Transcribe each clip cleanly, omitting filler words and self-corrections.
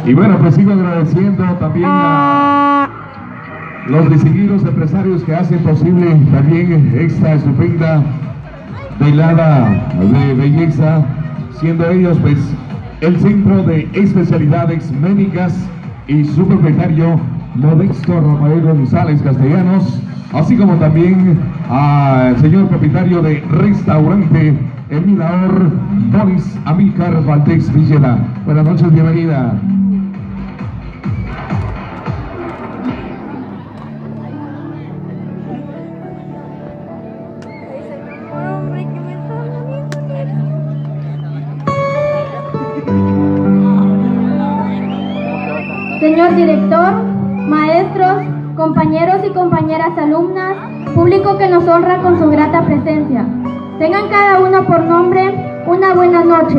Y bueno, pues sigo agradeciendo también a los distinguidos empresarios que hacen posible también esta estupenda velada de belleza, siendo ellos pues el Centro de Especialidades Médicas y su propietario Modesto Rafael González Castellanos, así como también al señor propietario de Restaurante El Mirador, Boris Amílcar Valdés Villela. Buenas noches, bienvenida. Señor director, maestros, compañeros y compañeras alumnas, público que nos honra con su grata presencia. Tengan cada uno por nombre una buena noche.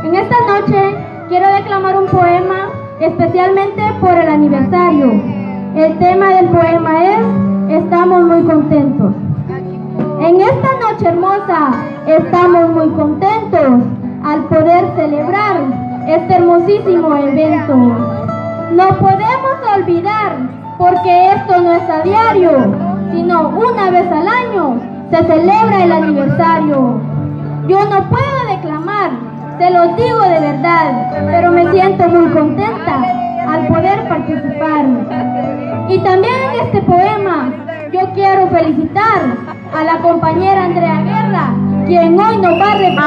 En esta noche quiero declamar un poema especialmente por el aniversario. El tema del poema es Estamos muy contentos. En esta noche hermosa estamos muy contentos al poder celebrar este hermosísimo evento. No podemos olvidar, porque esto no es a diario, sino una vez al año se celebra el aniversario. Yo no puedo declamar, te lo digo de verdad, pero me siento muy contenta al poder participar. Y también en este poema yo quiero felicitar a la compañera Andrea Guerra, quien hoy nos va a representar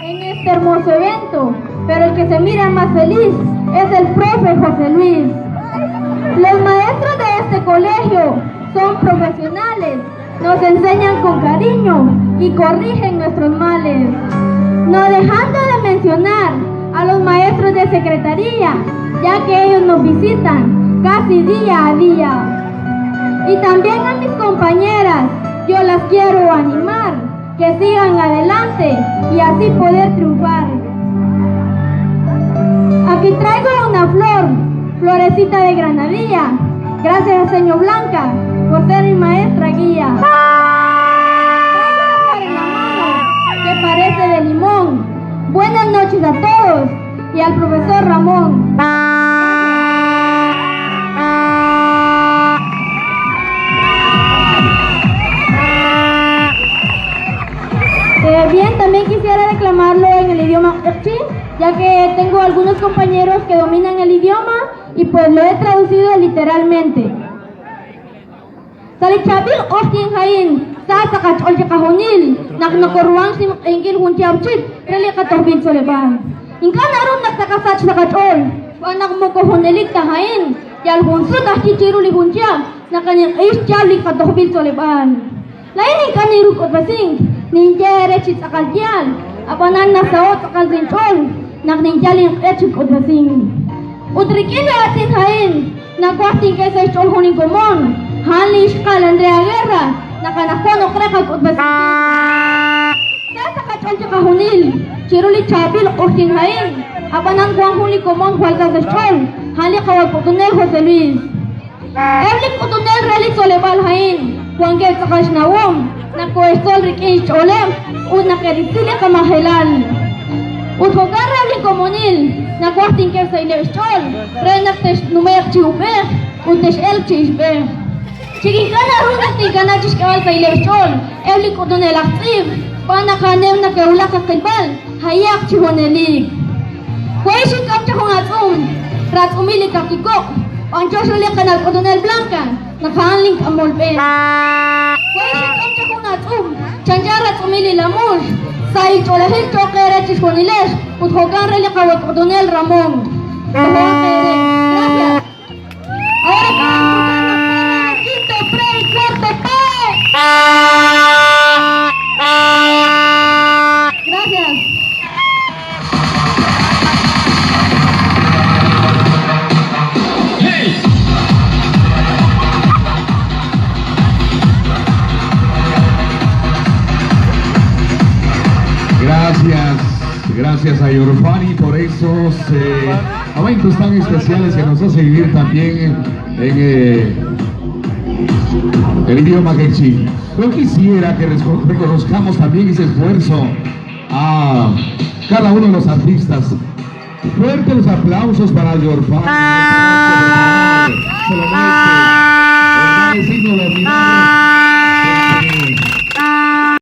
en este hermoso evento, pero el que se mira más feliz es el profe José Luis. Los maestros de este colegio son profesionales, nos enseñan con cariño y corrigen nuestros males. No dejando de mencionar a los maestros de secretaría, ya que ellos nos visitan casi día a día. Y también a mis compañeras, yo las quiero animar, que sigan adelante y así poder triunfar. Aquí traigo una flor, florecita de granadilla, gracias a señor Blanca por ser mi maestra guía. Traigo una flor en la mano que parece de limón. Buenas noches a todos y al profesor Ramón. Bien, también quisiera declamarlo en el idioma Erchi, ya que tengo algunos compañeros que dominan el idioma y pues lo he traducido literalmente. Salichabil Ostin Hain, Sasakach Olchakahonil, Naknakorwang Sim Engil Huntiabchit, Relikatohbin Soleban. Inkanarun Naktakasach Sakachol, Wanakmokohonelik Tahain, Yalhunsut Achichiruli Huntiab, Nakanik Ischablik Katohbin Soleban. Lain Kaniruk Otbasing, Ninja Rechit Akaltial, Apanan Nasaot Akalzinchol, Nakninjaling Rechit Otbasing. Utrikin Atin Hain, Nakwating Kesa Chol Honingomon, Hanli Shkal Andrea Guerra, Nakanakono Krekak Otbasing. Sasakach Olchakahonil, Chiruli Chabil Ostin Hain, Apanan Kwang Honingomon Hualkazachol, Hanli Kawal Cotonel José Luis. Eblik Cotonel Rally Solebal Hain, Juanquel Sakash Nawom, Nakoestol Rikin Cholem, Nakeritile Kamahelal. Uthogar Rally Comunil, Nakwartin Kersa Ilechol, Renak Tesh Numer Chiuber, Utesh El Chishber. Chikikana Runak Tigana Chishkal Ilechol, Eblik Cotonel Active, Panakanem Nakeulaka Kilbal, Hayak Chihonelik. Kwaishi Kapchakong Atum, Ratumili Kakiko. Panchosole Canal Cotonel Blanca, Nakaanling Amolben. Kwaishi Kapchakong Atum, Chanjara Tumili Lamush, Sai Cholahil Chokere Chishonilesh, Uthogan Relicawat Cotonel Ramón. Gracias. Ahora quinto pre y cuarto pre. Gracias. Gracias a Yorfani por esos momentos tan especiales que nos hace vivir también en el idioma quechí. Yo quisiera que reconozcamos también ese esfuerzo a cada uno de los artistas. Fuertes los aplausos para Your Family. Se lo